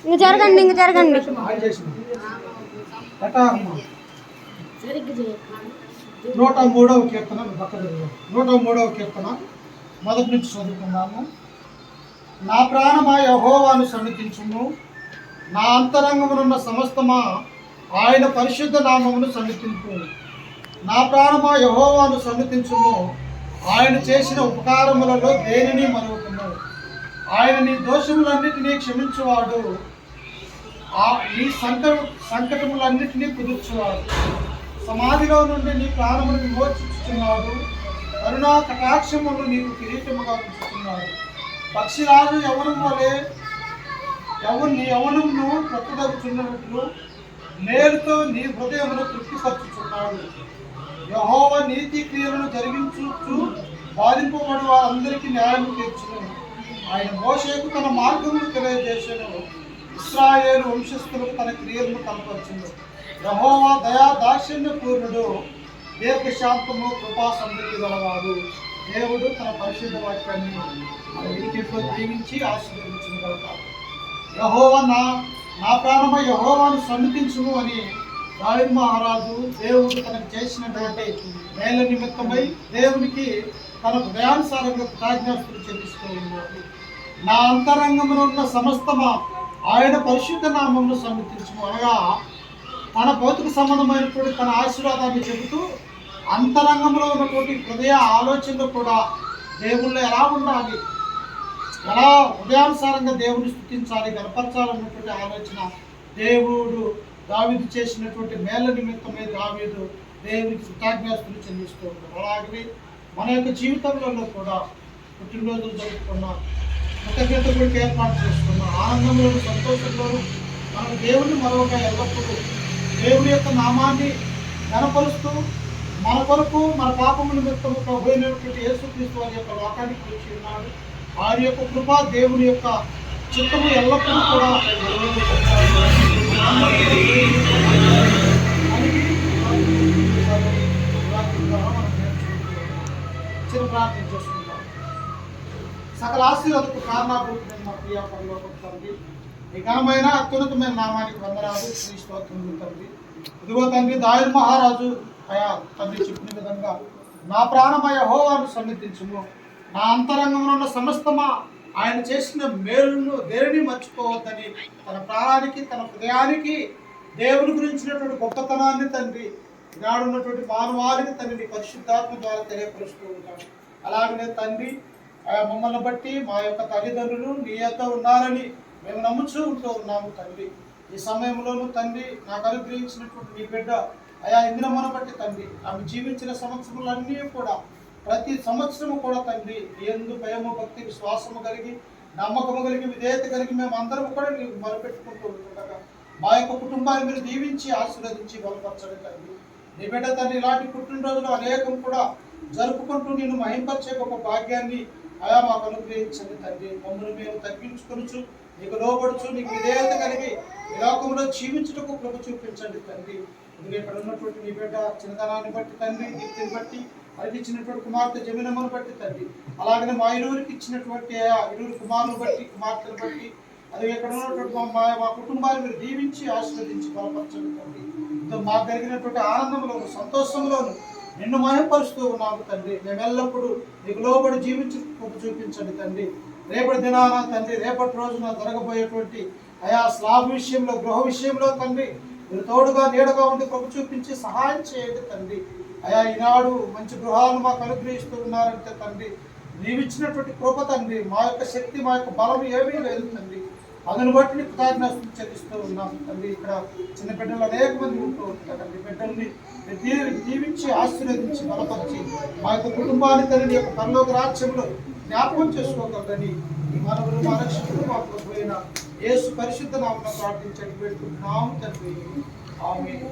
ఇంక జరగండి ఇంక జరగండి. 103వ కీర్తన 103వ కీర్తన మొదటి నుంచి చదువుకున్నాము. నా ప్రాణమా యెహోవాను సన్నిధించుము, నా అంతరంగమునున్న సమస్తమా ఆయన పరిశుద్ధ నామమును సన్నిధింపు. నా ప్రాణమా యెహోవాను సన్నిధించుము, ఆయన చేసిన ఉపకారములలో దేనిని మరువకుము. ఆయన నీ దోషములన్నిటినీ క్షమించువాడు, నీ సంకటములన్నిటినీ కుదుర్చువాడు. సమాధిలో నుండి నీ ప్రాణమును విమోచించుచున్నాడు, కరుణా కటాక్షములు నీకు కిరీటముగా ఉంచుతున్నాడు. పక్షిరాజు యవనం వలె నీ యవనమును ప్రొక్కదగుచున్నట్లు నేరుతో నీ హృదయమును తృప్తిపరచుచున్నాడు. యెహోవా నీతి క్రియలను జరిగించుచు బాధింపబడి వారందరికీ న్యాయము తీర్చును. ఆయన మోషేకు తన మార్గమును తెలియజేసెను, ఇశ్రాయేలు వంశస్థులకు తన క్రియలను కనపరచును. యెహోవా దయా దాక్షిణ్య పూర్ణుడు, దీర్ఘశాంతము కృపా సమృద్ధి గలవాడు. దేవుడు తన పరిశుద్ధ వాక్యాన్ని మన వీటిలో దీవించి ఆశీర్వదించును కనుక యెహోవా నా ప్రాణమ యెహోవాను సన్నిధించుము అని దావీదు మహారాజు దేవుడు తనకు చేసినటువంటి మేల నిమిత్తమై దేవునికి తన హృదయానుసారంగా కృతజ్ఞతలు చెల్లిస్తూ ఉన్నాడు. నా అంతరంగంలో ఉన్న సమస్తమా ఆయన పరిశుద్ధ నామమును సన్నిధించుము అనగా తన భౌతిక సంబంధమైనటువంటి తన ఆశీర్వాదాన్ని చెబుతూ అంతరంగంలో ఉన్నటువంటి హృదయ ఆలోచనలు కూడా దేవుళ్ళు ఎలా ఉండాలి, ఎలా హృదయానుసారంగా దేవుని స్తుతించాలి, గణపరచాలన్నటువంటి ఆలోచన దేవుడు దావీదు చేసినటువంటి మేళ్ళ నిమిత్తమే దావీదు దేవునికి కృతజ్ఞతలు చెల్లిస్తూ ఉంటాడు. అలాగే మన యొక్క జీవితంలో కూడా పుట్టినరోజులు జరుపుకున్నాం, కృతజ్ఞత గుడికి ఏర్పాటు చేసుకున్నాం, ఆనందంలోను సంతోషంలోను మనం దేవుని మరొక ఎల్లప్పుడూ దేవుని యొక్క నామాన్ని గణపరుస్తూ మన కొరకు మన పాపము నిమిత్తము ప్రభువైనటువంటి యేసుక్రీస్తు వారి యొక్క లోకానికి వచ్చి ఉన్నాడు. వారి యొక్క కృప దేవుని యొక్క చిత్తము ఎల్లప్పుడూ కూడా చిన్న ప్రార్థన చేసుకుంటాం. సకల ఆశీర్వాదకు కారణాభూతమైన మా ప్రియ పరలోకపు తండ్రి, ఈ ఘనమైన అత్యున్నతమైన నామానికి వందనాలు, స్తోత్రములు తండ్రి. ఇదిగో తండ్రి, దావీదు మహారాజు అయా తండ్రి చెప్పిన విధంగా నా ప్రాణమయ యెహోవాను సన్నిధించుము, నా అంతరంగంలో ఉన్న సమస్తమా ఆయన చేసిన మేలును దేనిని మర్చిపోవద్దని తన ప్రాణానికి తన హృదయానికి దేవుని గురించినటువంటి గొప్పతనాన్ని తండ్రి నాడున్నటువంటి మానవాళిని తండ్రి పరిశుద్ధాత్మ ద్వారా తెలియపరుస్తూ ఉంటాడు. అలాగనే తండ్రి మమ్మల్ని బట్టి మా యొక్క తల్లిదండ్రులు నీ యొక్క ఉన్నారని మేము నమ్ముచూ ఉంటూ ఉన్నాము తండ్రి. ఈ సమయంలోనూ తండ్రి నాకు అనుగ్రహించినటువంటి నీ బిడ్డ అయా ఇంద్రమ్మను బట్టి తండ్రి ఆమె జీవించిన సంవత్సరములన్నీ కూడా ప్రతి సంవత్సరము కూడా తండ్రి ఎందు భయము భక్తి విశ్వాసము కలిగి నమ్మకము కలిగి విధేయత కలిగి మేము అందరం కూడా నీకు మొరపెట్టుకుంటూ ఉంటుండగా మా యొక్క కుటుంబాన్ని మీరు దీవించి ఆశీర్వదించి బలపరచండి తండ్రి. నీ బిడ్డ తండ్రి ఇలాంటి పుట్టినరోజులు అనేకం కూడా జరుపుకుంటూ నేను మహింపరిచే ఒక భాగ్యాన్ని అయా మాకు అనుగ్రహించండి తండ్రి. మమ్మల్ని మేము తగ్గించుకొనుచు నీకు లోబడుచు నీకు విధేయత కలిగి ఈ లోకంలో జీవించుటకు కృప చూపించండి తండ్రి. ఇది ఇక్కడ ఉన్నటువంటి నీ బిడ్డ చిన్నతనాన్ని బట్టి తండ్రి, దీప్తిని బట్టి అది ఇచ్చినటువంటి కుమార్తె జమినమ్మను బట్టి తండ్రి, అలాగనే మా ఇరువురికి ఇచ్చినటువంటి ఇరువురు కుమారులను బట్టి కుమార్తెను బట్టి అది ఇక్కడ ఉన్నటువంటి మా కుటుంబాన్ని మీరు దీవించి ఆశీర్వదించి బలపరచండి తండ్రి. ఇంతో మాకు కలిగినటువంటి ఆనందంలోను సంతోషంలోను నిన్ను మహిమపరుస్తూ ఉన్నాము తండ్రి. మేము ఎల్లప్పుడూ నీకు లోబడి జీవించి కృప చూపించండి తండ్రి. రేపటి దినాన తండ్రి, రేపటి రోజున జరగబోయేటువంటి అయా స్లాబ్ విషయంలో గృహ విషయంలో తండ్రి మీరు తోడుగా నీడగా ఉండి కృప చూపించి సహాయం చేయండి తండ్రి. అయా ఈనాడు మంచి గృహాలను మాకు అనుగ్రహిస్తూ ఉన్నారంటే తండ్రి నీవిచ్చినటువంటి కృప తండ్రి, మా యొక్క శక్తి మా యొక్క బలం ఏమీ లేదు తండ్రి. అందుని బట్టి నీకు కృతజ్ఞతలు చెల్లిస్తూ ఉన్నాం తండ్రి. ఇక్కడ చిన్న బిడ్డలు అనేక మంది ఉంటూ ఉంటారు తండ్రి. బిడ్డల్ని దీవించి ఆశీర్వదించి బలపరిచి మా యొక్క కుటుంబాన్ని తండ్రి యొక్క పరలోక రాజ్యంలో జ్ఞాపకం చేసుకోగలరని ఈ మనవులు మా రక్షకుడు మాకు పోయిన యేసు పరిశుద్ధ నామమున ప్రార్థించండి పెట్టుకుంటున్నాము తండ్రి. ఆమేన్.